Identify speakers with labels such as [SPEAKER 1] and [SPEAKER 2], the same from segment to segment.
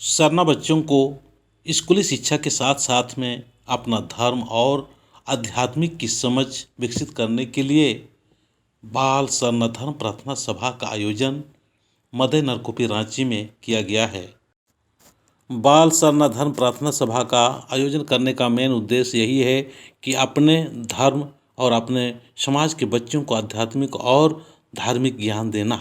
[SPEAKER 1] सरना बच्चों को स्कूली शिक्षा के साथ साथ में अपना धर्म और आध्यात्मिक की समझ विकसित करने के लिए बाल सरना धर्म प्रार्थना सभा का आयोजन मदय नरकुपी रांची में किया गया है। बाल सरना धर्म प्रार्थना सभा का आयोजन करने का मेन उद्देश्य यही है कि अपने धर्म और अपने समाज के बच्चों को आध्यात्मिक और धार्मिक ज्ञान देना,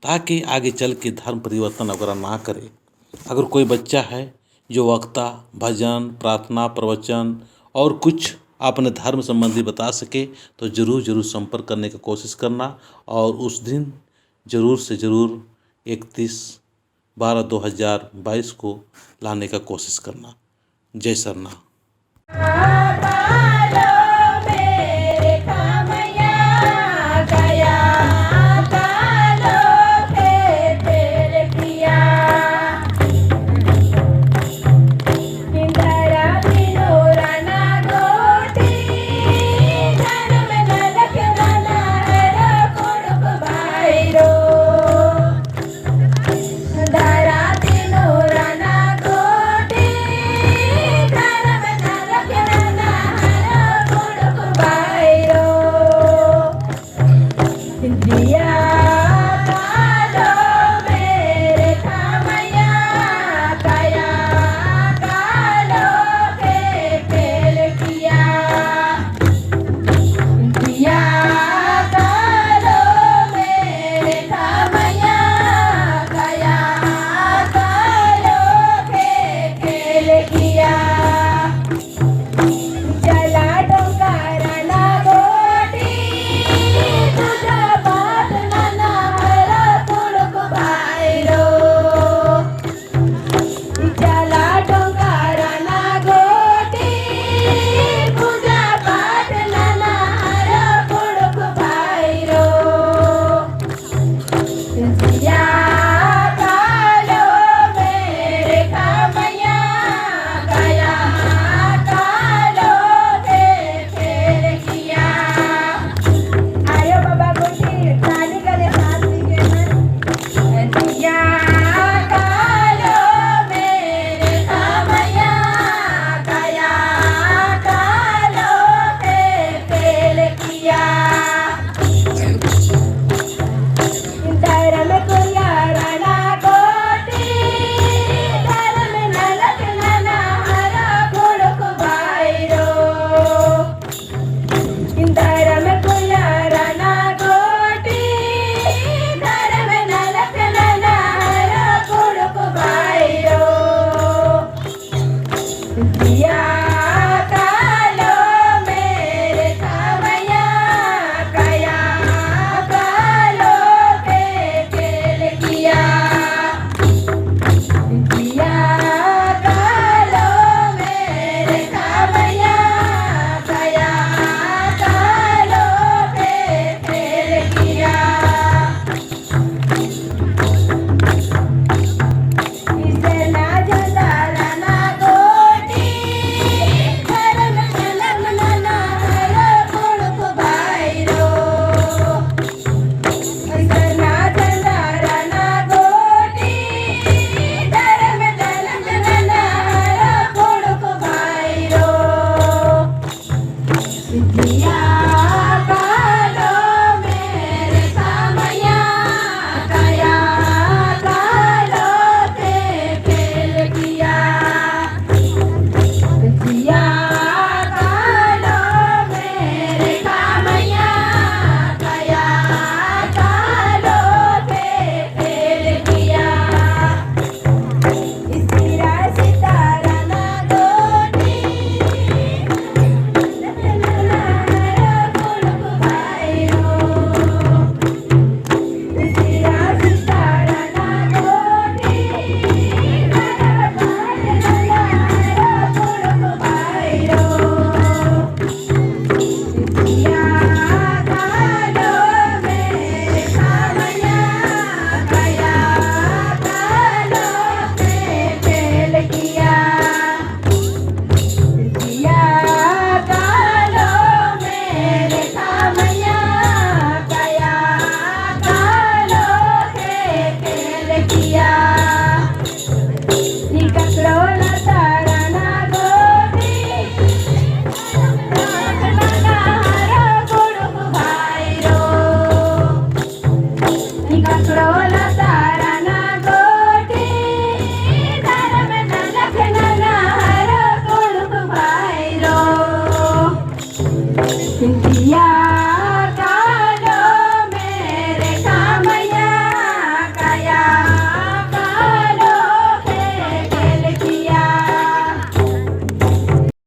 [SPEAKER 1] ताकि आगे चल के धर्म परिवर्तन वगैरह ना करे। अगर कोई बच्चा है जो वक्ता, भजन, प्रार्थना, प्रवचन और कुछ अपने धर्म संबंधी बता सके तो ज़रूर संपर्क करने की कोशिश करना और उस दिन ज़रूर से ज़रूर 31/12/2022 को लाने का कोशिश करना। जय सरना।